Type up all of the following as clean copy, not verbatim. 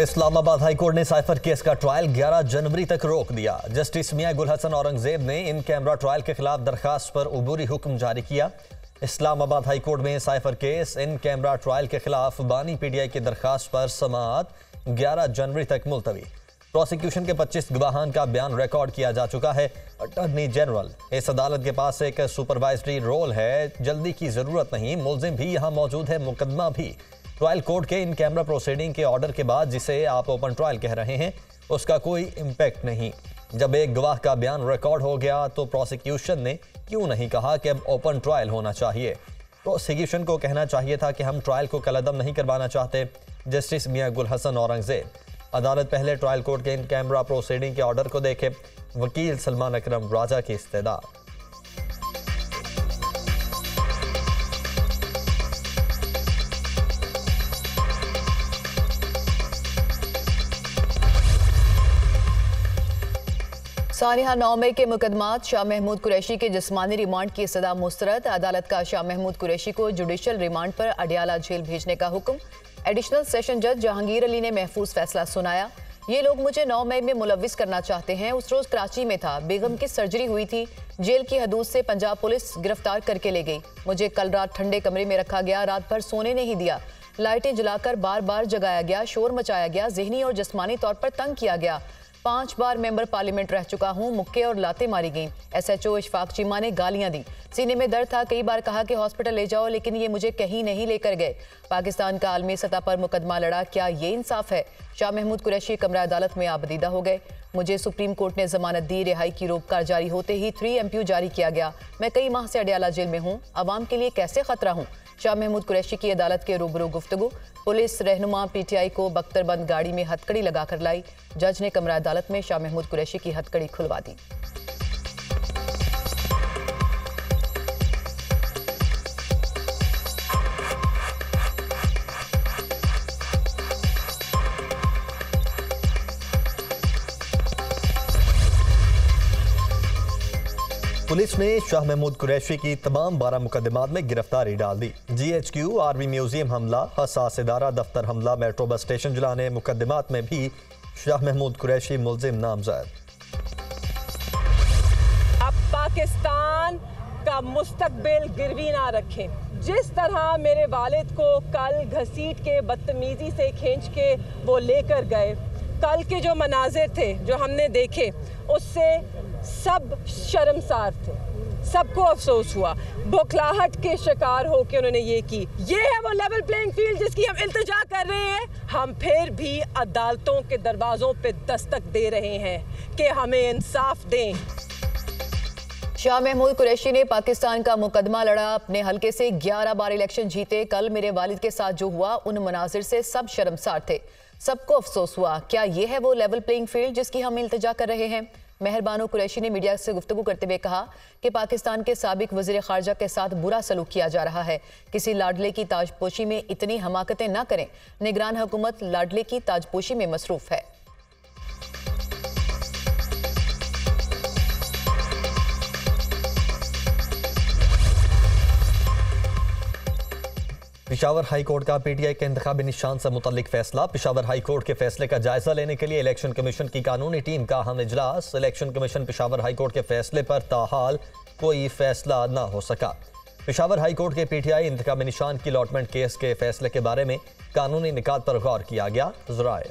Islamabad high court ने cipher case का trial 11 जनवरी तक रोक दिया। जस्टिस मियां गुल हसन औरंगजेब ने इन कैमरा ट्रायल के खिलाफ दरखास्त पर अबूरी हुक्म जारी किया। इस्लामाबाद हाईकोर्ट में cipher case in camera trial के खिलाफ बानी पीटीआई की दरखास्त पर समाअत 11 जनवरी तक मुलतवी। प्रोसिक्यूशन के 25 गवाहान का बयान रिकॉर्ड किया जा चुका है। अटॉर्नी जनरल, इस अदालत के पास एक सुपरवाइजरी रोल है, जल्दी की जरूरत नहीं, मुलजिम भी यहाँ मौजूद है, मुकदमा भी। ट्रायल कोर्ट के इन कैमरा प्रोसीडिंग के ऑर्डर के बाद जिसे आप ओपन ट्रायल कह रहे हैं, उसका कोई इम्पैक्ट नहीं। जब एक गवाह का बयान रिकॉर्ड हो गया तो प्रोसिक्यूशन ने क्यों नहीं कहा कि अब ओपन ट्रायल होना चाहिए? प्रोसिक्यूशन को कहना चाहिए था कि हम ट्रायल को कलअदम नहीं करवाना चाहते। जस्टिस मियां गुल हसन औरंगजेब, अदालत पहले ट्रायल कोर्ट के इन कैमरा प्रोसीडिंग के ऑर्डर को देखे। वकील सलमान अकरम राजा की इस्तदा। सानिहा 9 मई के मुकदमात शाह महमूद कुरैशी के जिस्मानी रिमांड की सदा मुस्तरद। अदालत का शाह महमूद कुरैशी को जुडिशल रिमांड पर अडियाला जेल भेजने का हुक्म। एडिशनल सेशन जज जहांगीर अली ने महफूज फैसला सुनाया। ये लोग मुझे 9 मई में मुलविस करना चाहते हैं। उस रोज कराची में था, बेगम की सर्जरी हुई थी। जेल की हदूद से पंजाब पुलिस गिरफ्तार करके ले गई। मुझे कल रात ठंडे कमरे में रखा गया, रात भर सोने नहीं दिया, लाइटें जलाकर बार बार जगाया गया, शोर मचाया गया, जहनी और जिस्मानी तौर पर तंग किया गया। 5 बार मेंबर पार्लियामेंट रह चुका हूं, मुक्के और लातें मारी गईं। SHO इशफाक चीमा ने गालियां दी। सीने में दर्द था, कई बार कहा कि हॉस्पिटल ले जाओ, लेकिन ये मुझे कहीं नहीं लेकर गए। पाकिस्तान का आलमी सतह पर मुकदमा लड़ा, क्या ये इंसाफ है? शाह महमूद कुरैशी कमरा अदालत में आबदीदा हो गए। मुझे सुप्रीम कोर्ट ने जमानत दी। रिहाई की रोककार जारी होते ही 3 MPU जारी किया गया। मैं कई माह से अडियाला जेल में हूँ, अवाम के लिए कैसे खतरा हूँ? शाह महमूद कुरैशी की अदालत के रूबरू गुफ्तगू। पुलिस रहनुमा PTI को बख्तरबंद गाड़ी में हथकड़ी लगाकर लाई। जज ने कमरा अदालत में शाह महमूद कुरैशी की हथकड़ी खुलवा दी। पुलिस ने शाह महमूद कुरैशी की तमाम 12 मुकदमात में गिरफ्तारी डाल दी। GHQ, आर्मी म्यूजियम हमला, हसास इदारा दफ्तर हमला, मेट्रो बस स्टेशन जलाने मुकदमात में भी शाह महमूद कुरैशी मुलजिम नामजद। अब पाकिस्तान का मुस्तकबिल गिरवी ना रखें। जिस तरह मेरे वालिद को कल घसीट के बदतमीजी से खींच के वो लेकर गए, कल के जो मनाजिर थे जो हमने देखे, उससे सब शर्मसार थे, सबको अफसोस हुआ। बौखलाहट के शिकार हो के उन्होंने ये की। ये है वो लेवल प्लेइंग फील्ड जिसकी हम इल्तिजा कर रहे हैं। हम फिर भी अदालतों के दरवाजों पे दस्तक दे रहे हैं कि हमें इंसाफ दें। शाह महमूद कुरैशी ने पाकिस्तान का मुकदमा लड़ा, अपने हलके से 11 बार इलेक्शन जीते। कल मेरे वालिद के साथ जो हुआ, उन मनाजिर से सब शर्मसार थे, सबको अफसोस हुआ। क्या ये है वो लेवल प्लेइंग फील्ड जिसकी हम इल्तिजा कर रहे हैं? मेहरबानो कुरैशी ने मीडिया से गुफ्तगू करते हुए कहा कि पाकिस्तान के साबिक वज़ीर ख़ारजा के साथ बुरा सलूक किया जा रहा है। किसी लाडले की ताजपोशी में इतनी हमाकतें न करें। निगरान हुकूमत लाडले की ताजपोशी में मसरूफ़ है। पिशावर हाई कोर्ट का PTI के इंतखाबी निशान से मुतल्लिक फैसला। पिशावर हाई कोर्ट के फैसले का जायजा लेने के लिए इलेक्शन कमीशन की कानूनी टीम का अहम इजलास। Election commission Peshawar high court के फैसले पर ताहाल कोई फैसला न हो सका। पिशावर हाई कोर्ट के PTI इंतखाबी निशान की अलॉटमेंट केस के फैसले के बारे में कानूनी निकात पर गौर किया गया। ज़राए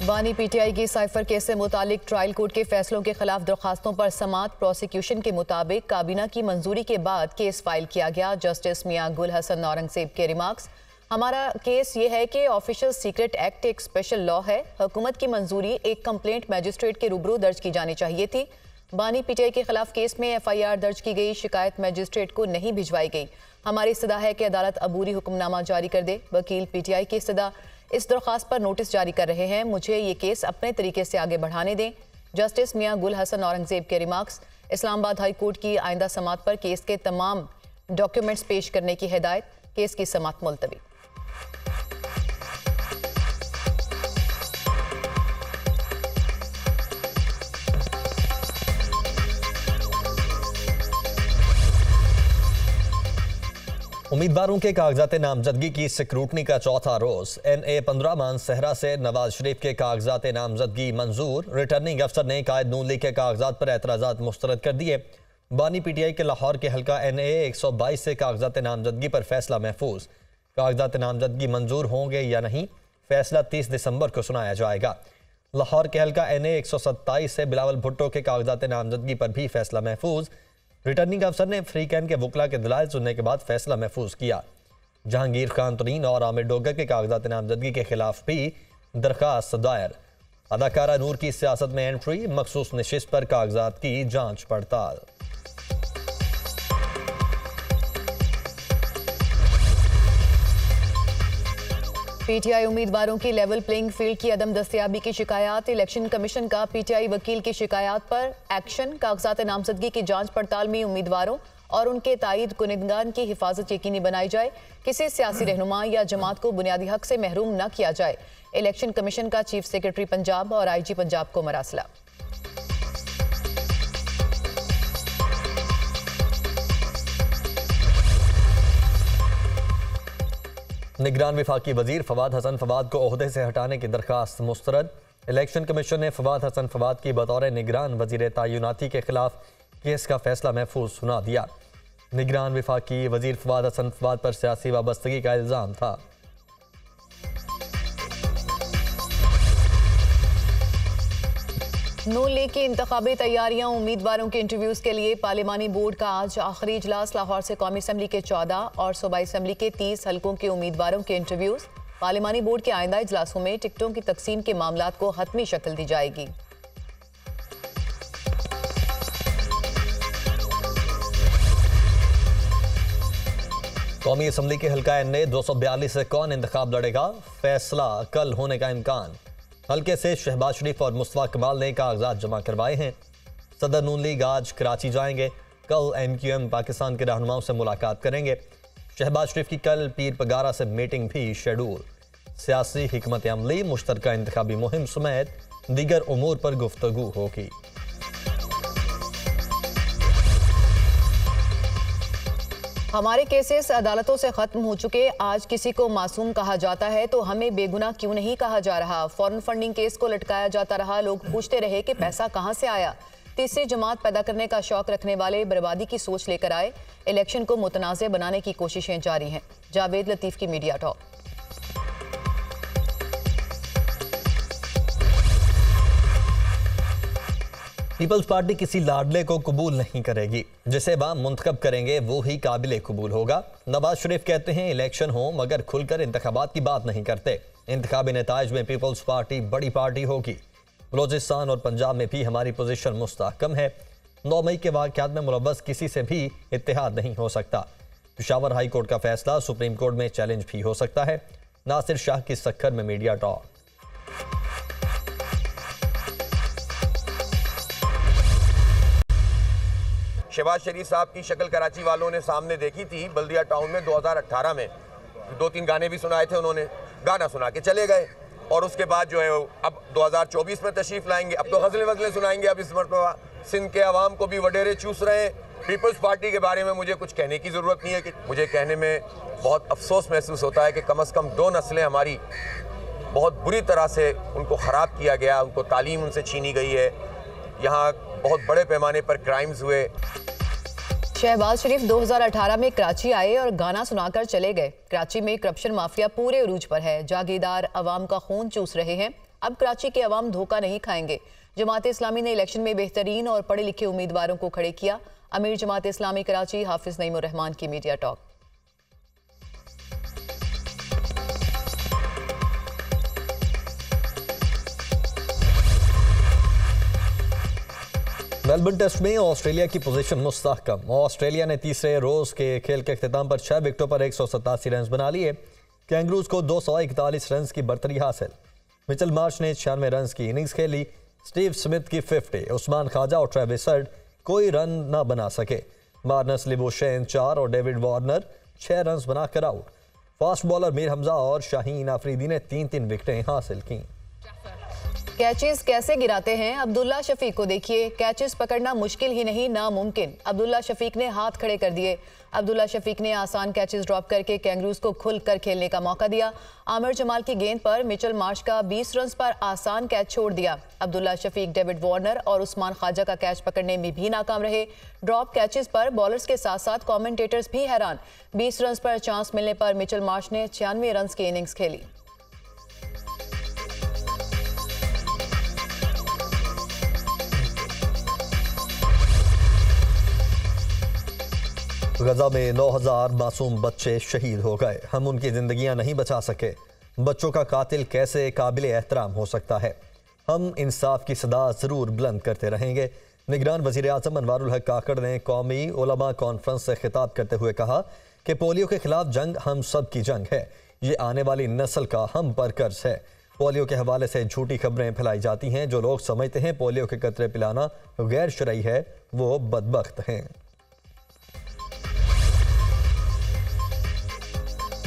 बानी PTI की साइफर केस से मुतालिक ट्रायल कोर्ट के फैसलों के खिलाफ दरखास्तों पर समाअत। प्रोसिक्यूशन के मुताबिक काबीना की मंजूरी के बाद केस फाइल किया गया। जस्टिस मियां गुल हसन औरंगजेब के रिमार्क्स। हमारा केस ये है कि ऑफिशियल सीक्रेट एक्ट एक स्पेशल लॉ है। हुकूमत की मंजूरी एक कंप्लेंट मैजिस्ट्रेट के रूबरू दर्ज की जानी चाहिए थी। बानी PTI के खिलाफ केस में FIR दर्ज की गई, शिकायत मैजिस्ट्रेट को नहीं भिजवाई गई। हमारी इस्तदा है कि अदालत अबूरी हुक्मनामा जारी कर दे। वकील PTI की इस्तदा इस दरख्वास्त पर नोटिस जारी कर रहे हैं। मुझे ये केस अपने तरीके से आगे बढ़ाने दें। जस्टिस मियां गुल हसन औरंगजेब के रिमार्क्स। इस्लामाबाद हाई कोर्ट की आइंदा समाअत पर केस के तमाम डॉक्यूमेंट्स पेश करने की हिदायत। केस की समाअत मुलतवी। उम्मीदवारों के कागजात नामजदगी की स्क्रूटनी का चौथा रोज NA 15 मानसहरा से नवाज शरीफ के कागजात नामजदगी मंजूर। रिटर्निंग अफसर ने कायद नून लीग के कागजात पर एतराजात मुस्तरद कर दिए। बानी PTI के लाहौर के हल्का NA 122 से कागजात नामजदगी पर फैसला महफूज। कागजात नामजदगी मंजूर होंगे या नहीं, फैसला 30 दिसंबर को सुनाया जाएगा। लाहौर के हल्का NA 127 से बिलावल भुट्टो के कागजात नामजदगी पर भी फैसला महफूज। रिटर्निंग अफसर ने फ्री कैन के वकला के दलाइल सुनने के बाद फैसला महफूज किया। जहांगीर खान तरीन और आमिर डोगर के कागजात नामजदगी के खिलाफ भी दरखास्त दायर। अदाकारा नूर की सियासत में एंट्री, मखसूस नशिस्त पर कागजात की जांच पड़ताल। PTI उम्मीदवारों की लेवल प्लेइंग फील्ड की अदम दस्तयाबी की शिकायत। इलेक्शन कमीशन का PTI वकील की शिकायत पर एक्शन। कागजात नामजदगी की जांच पड़ताल में उम्मीदवारों और उनके तायद कुनिंदगान की हिफाजत यकीनी बनाई जाए। किसी सियासी रहनुमा या जमात को बुनियादी हक से महरूम न किया जाए। इलेक्शन कमीशन का चीफ सेक्रेटरी पंजाब और IG पंजाब को मरासला। निगरान वफाकी वजीर फवाद हसन फवाद को ओहदे से हटाने की दरखास्त मुस्तरद। इलेक्शन कमीशन ने फवाद हसन फवाद की बतौर निगरान वजीर तैनाती के खिलाफ केस का फैसला महफूज सुना दिया। निगरान वफाकी वजीर फवाद हसन फवाद पर सियासी वाबस्तगी का इल्जाम था। नून लीग की इंतखाबी तैयारियां। उम्मीदवारों के इंटरव्यूज के लिए पार्लिमानी बोर्ड का आज आखिरी इजलास। लाहौर से कौमी असम्बली के 14 और सूबाई असम्बली के 30 हल्कों के उम्मीदवारों के इंटरव्यूज। पार्लिमानी बोर्ड के आइंदा इजलासों में टिकटों की तकसीम के मामलात को हतमी शक्ल दी जाएगी। कौमी असम्बली के हल्का NA 242 से कौन इंतखाब लड़ेगा, फैसला कल होने का इम्कान। हल्के से शहबाज शरीफ और मुस्तफा कमाल ने कागजात जमा करवाए हैं। सदर नून लीग आज कराची जाएंगे। कल MQM पाकिस्तान के रहनुमाओं से मुलाकात करेंगे। शहबाज शरीफ की कल पीर पगारा से मीटिंग भी शेड्यूल। सियासी हिकमत अमली, मुश्तरका इंतखाबी मुहिम समेत दीगर उमूर पर गुफ्तगू होगी। हमारे केसेस अदालतों से खत्म हो चुके। आज किसी को मासूम कहा जाता है तो हमें बेगुनाह क्यों नहीं कहा जा रहा। फॉरेन फंडिंग केस को लटकाया जाता रहा। लोग पूछते रहे कि पैसा कहां से आया। तीसरी जमात पैदा करने का शौक रखने वाले बर्बादी की सोच लेकर आए। इलेक्शन को मुतनाज़ बनाने की कोशिशें जारी हैं। जावेद लतीफ की मीडिया टॉक। पीपल्स पार्टी किसी लाडले को कबूल नहीं करेगी। जिसे अवाम मुंतखब करेंगे वो ही काबिल कबूल होगा। नवाज शरीफ कहते हैं इलेक्शन हो मगर खुलकर इंतखाबात की बात नहीं करते। इंतखाबी नताइज में पीपल्स पार्टी बड़ी पार्टी होगी। बलोचिस्तान और पंजाब में भी हमारी पोजीशन मुस्तहकम है। 9 मई के वाक़यात में मुलव्वस किसी से भी इत्तेहाद नहीं हो सकता। पेशावर हाई कोर्ट का फैसला सुप्रीम कोर्ट में चैलेंज भी हो सकता है। नासिर शाह की सक्कर में मीडिया टॉक। शहबाज शरीफ साहब की शक्ल कराची वालों ने सामने देखी थी बल्दिया टाउन में 2018 में। 2-3 गाने भी सुनाए थे उन्होंने, गाना सुना के चले गए। और उसके बाद जो है अब 2024 में तशरीफ लाएंगे। अब तो गज़लें वज़लें सुनाएंगे। अब इस मरतबा सिंध के अवाम को भी वडेरे चूस रहे हैं। पीपल्स पार्टी के बारे में मुझे कुछ कहने की ज़रूरत नहीं है। कि मुझे कहने में बहुत अफसोस महसूस होता है कि कम से कम 2 नस्लें हमारी बहुत बुरी तरह से उनको ख़राब किया गया। उनको तालीम उनसे छीनी गई है। यहाँ बहुत बड़े पैमाने पर क्राइम्स हुए। शहबाज शरीफ 2018 में कराची आए और गाना सुनाकर चले गए। कराची में करप्शन माफिया पूरे उरूज पर है। जागीरदार अवाम का खून चूस रहे हैं। अब कराची के अवाम धोखा नहीं खाएंगे। जमात इस्लामी ने इलेक्शन में बेहतरीन और पढ़े लिखे उम्मीदवारों को खड़े किया। अमीर जमात इस्लामी कराची हाफिज नईमुर रहमान की मीडिया टॉक। मेलबर्न टेस्ट में ऑस्ट्रेलिया की पोजीशन मुस्तहकम। ऑस्ट्रेलिया ने तीसरे रोज के खेल के अख्तिताम पर 6 विकेटों पर 187 रन बना लिए। कैंगरूज को 241 रन की बर्तरी हासिल। मिचेल मार्श ने 96 रन की इनिंग्स खेली। स्टीव स्मिथ की 50, उस्मान ख्वाजा और ट्रेविस हेड कोई रन न बना सके। मार्नस लिबोशेन 4 और डेविड वार्नर 6 रन बनाकर out. Fast bowler Mir Hamza और शाहीन आफरीदी ने 3-3 विकेटें हासिल की। कैचेस कैसे गिराते हैं अब्दुल्ला शफीक को देखिए। कैचेस पकड़ना मुश्किल ही नहीं नामुमकिन। अब्दुल्ला शफीक ने हाथ खड़े कर दिए। अब्दुल्ला शफीक ने आसान कैचेस ड्रॉप करके कैंगरूज को खुलकर खेलने का मौका दिया। आमिर जमाल की गेंद पर मिचेल मार्श का 20 रन पर आसान कैच छोड़ दिया। अब्दुल्ला शफीक, डेविड वार्नर और उस्मान ख्वाजा का कैच पकड़ने में भी नाकाम रहे। ड्रॉप कैचेस पर बॉलर्स के साथ साथ कमेंटेटर्स भी हैरान। 20 रन पर चांस मिलने पर मिचेल मार्श ने 96 रन की इनिंग्स खेली। गजा में 9000 मासूम बच्चे शहीद हो गए। हम उनकी जिंदगियां नहीं बचा सके। बच्चों का कातिल कैसे काबिल एहतराम हो सकता है। हम इंसाफ की सदा जरूर बुलंद करते रहेंगे। निगरान वजीर आजम अनवारुल हक काकड़ ने कौमी उलमा कॉन्फ्रेंस से खिताब करते हुए कहा कि पोलियो के खिलाफ जंग हम सब की जंग है। ये आने वाली नस्ल का हम पर कर्ज है। पोलियो के हवाले से झूठी खबरें फैलाई जाती हैं। जो लोग समझते हैं पोलियो के कतरे पिलाना गैर शरई है, वो बदबख्त हैं।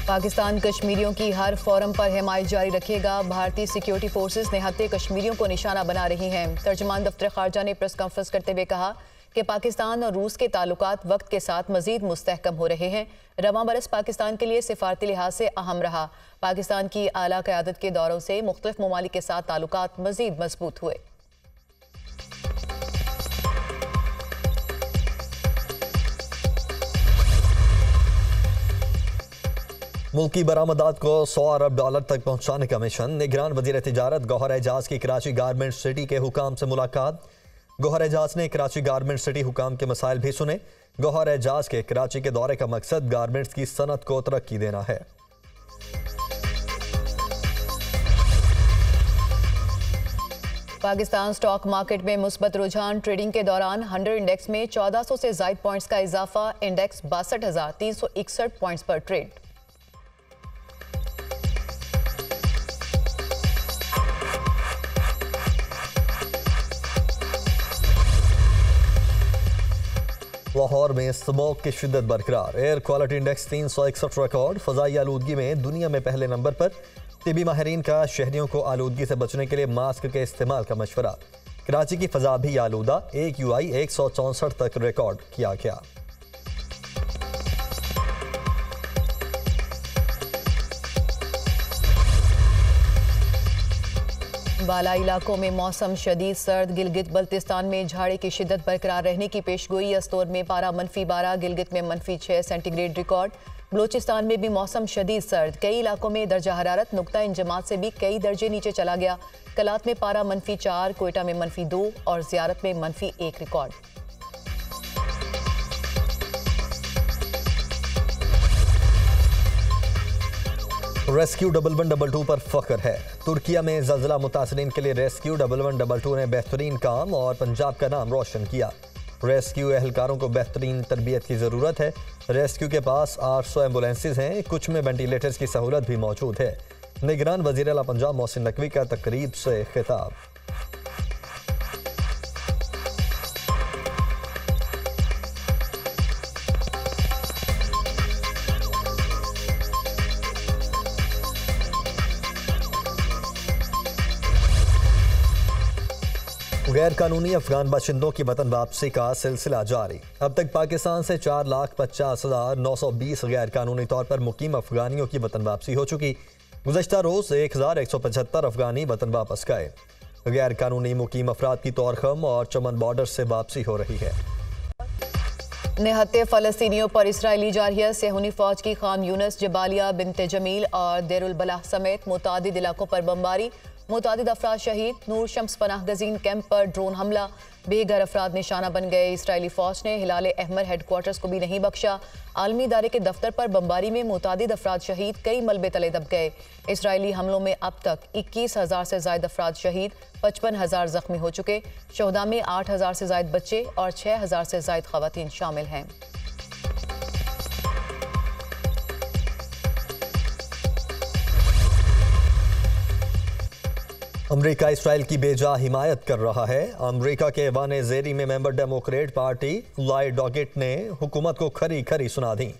पाकिस्तान कश्मीरियों की हर फोरम पर हिमायत जारी रखेगा। भारतीय सिक्योरिटी फोर्सेस निहत्थे कश्मीरियों को निशाना बना रही हैं। तर्जुमान दफ्तर खारजा ने प्रेस कॉन्फ्रेंस करते हुए कहा कि पाकिस्तान और रूस के ताल्लुकात वक्त के साथ मजीद मुस्तहकम हो रहे हैं। रवां बरस पाकिस्तान के लिए सिफारती लिहाज से अहम रहा। पाकिस्तान की आला क़यादत के दौरों से मुख्तलिफ ममालिक के साथ ताल्लुकात मजीद मजबूत हुए। मुल्की बरामदात को 100 अरब डॉलर तक पहुंचाने का मिशन। निगरान वजीर तिजारत गौहर एजाज की कराची गारमेंट सिटी के हुकाम से मुलाकात। गौहर एजाज ने कराची गारमेंट सिटी हुकाम के मसाइल भी सुने। गौहर एजाज के कराची के दौरे का मकसद गारमेंट्स की सनत को तरक्की देना है। पाकिस्तान स्टॉक मार्केट में मुस्बत रुझान। ट्रेडिंग के दौरान 100 इंडेक्स में 1400 से जायद पॉइंट्स का इजाफा। इंडेक्स 62,361 पॉइंट्स पर ट्रेड। लाहौर में स्मोक की शिद्दत बरकरार। Air quality index 361 record. फजाई आलूदगी में दुनिया में पहले नंबर पर। तिबी माहिरीन का शहरियों को आलूदगी से बचने के लिए मास्क के इस्तेमाल का मशवरा। कराची की फजा भी आलूदा। AQI 164 तक रिकॉर्ड किया गया। बाला इलाकों में मौसम शदीद सर्द। गिलगित बल्तिस्तान में झाड़े की शिद्दत बरकरार रहने की पेशगोई। अस्तोर में पारा -12, गिलगित में -6 सेंटीग्रेड रिकॉर्ड। बलोचिस्तान में भी मौसम शदीद सर्द। कई इलाकों में दर्जा हरारत नुक्ता इंजमात से भी कई दर्जे नीचे चला गया। कलात में पारा -4, कोयटा में -2 और ज़ियारत में -1 रिकॉर्ड। रेस्क्यू 1122 पर फख्र है। तुर्किया में ज़ल्ज़ला मुतासरीन के लिए रेस्क्यू 1122 ने बेहतरीन काम और पंजाब का नाम रोशन किया। रेस्क्यू एहलकारों को बेहतरीन तरबियत की ज़रूरत है। रेस्क्यू के पास 800 एम्बुलेंसेज हैं। कुछ में वेंटिलेटर्स की सहूलत भी मौजूद है। निगरान वज़ीर आला पंजाब मोहसिन नकवी का तकरीब से खिताब। गैर कानूनी अफगान बाशिंदों की वतन वापसी का सिलसिला जारी। अब तक पाकिस्तान से 4,50,920 गैर कानूनी तौर पर मुकीम अफगानियों की वतन वापसी हो चुकी। गुज़श्ता रोज़ 1,175 अफगानी वतन वापस गए। गैर कानूनी मुकीम अफराद की तोरखम और चमन बॉर्डर से वापसी हो रही है। निहत्थे फ़लस्तीनियों पर इसराइली जारहियत। सेहूनी फौज की खान यूनस, जबालिया, बिनते जमील और देरुल बलाह समेत मुतादिद इलाकों पर बमबारी। मुतादिद अफराद शहीद। नूर शम्स पनाह गजीन कैंप पर ड्रोन हमला। बेघर अफराद निशाना बन गए। इसराइली फौज ने हिलाल अहमर हेडक्वार्टर्स को भी नहीं बख्शा। आलमी इदारे के दफ्तर पर बमबारी में मुतादिद अफराद शहीद। कई मलबे तले दब गए। इसराइली हमलों में अब तक 21,000 से जायद अफराद शहीद। 55,000 जख्मी हो चुके। शोहदा में 8,000 से जायद बच्चे और 6,000 से जायद खवातीन शामिल हैं। अमेरिका इसराइल की बेजा हिमायत कर रहा है। अमेरिका के ऐवान ज़ेरी में मेंबर डेमोक्रेट पार्टी लाइड डॉगेट ने हुकूमत को खरी खरी सुना दी।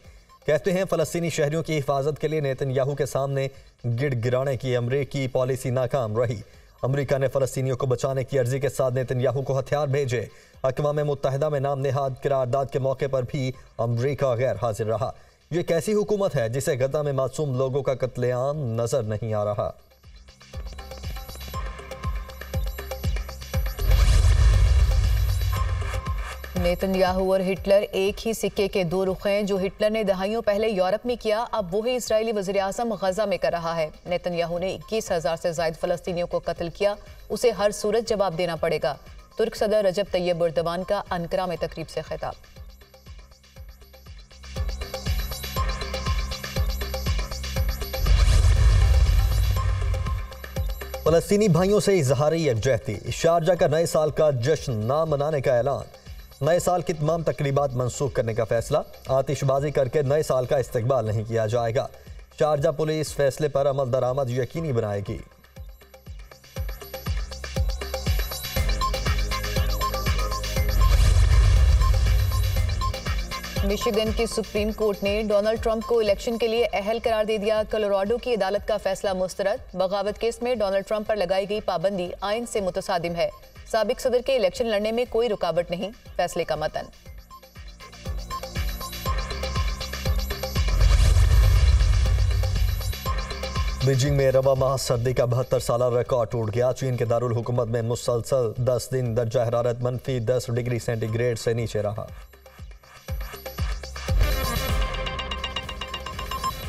कहते हैं फ़लस्तीनी शहरियों की हिफाजत के लिए नेतन्याहू के सामने गिड़गिड़ाने की अमेरिकी पॉलिसी नाकाम रही। अमेरिका ने फलस्तीनियों को बचाने की अर्जी के साथ नेतन्याहू को हथियार भेजे। अक़वाम मुत्तहिदा में नाम नेहाद करारदाद के मौके पर भी अमेरिका गैर हाजिर रहा। ये कैसी हुकूमत है जिसे गजा में मासूम लोगों का कत्लेआम नजर नहीं आ रहा। नेतन्याहू और हिटलर एक ही सिक्के के दो रुख हैं। जो हिटलर ने दहाइयों पहले यूरोप में किया, अब वही इजरायली वज़ीर आज़म गजा में कर रहा है। नेतन्याहू ने 21,000 से ज़ायद फलस्तीनियों को कत्ल किया, उसे हर सूरत जवाब देना पड़ेगा। तुर्क सदर रजब तैयब एर्दोगान का अनकरा में तकरीब से खिताब। फलस्तीनी भाइयों से इजहारी यकजहती। शारजा का नए साल का जश्न ना मनाने का ऐलान। नए साल की तमाम तकरीबात मनसूख करने का फैसला। आतिशबाजी करके नए साल का इस्तकबाल नहीं किया जाएगा। शारजा पुलिस फैसले पर अमल दरामद यकीनी बनाएगी। मिशिगन की सुप्रीम कोर्ट ने डोनाल्ड ट्रंप को इलेक्शन के लिए अहल करार दे दिया। कोलोराडो की अदालत का फैसला मुस्तरद। बगावत केस में डोनाल्ड ट्रंप पर लगाई गई पाबंदी आइन से मुतसादिम है। साबिक सदर के इलेक्शन लड़ने में कोई रुकावट नहीं, फैसले का मतन। बीजिंग में रवा माह सर्दी का 72 साल रिकॉर्ड टूट गया। चीन के दारुल हुकूमत में मुसलसल 10 दिन दर्जा हरारत -10 डिग्री सेंटीग्रेड से नीचे रहा।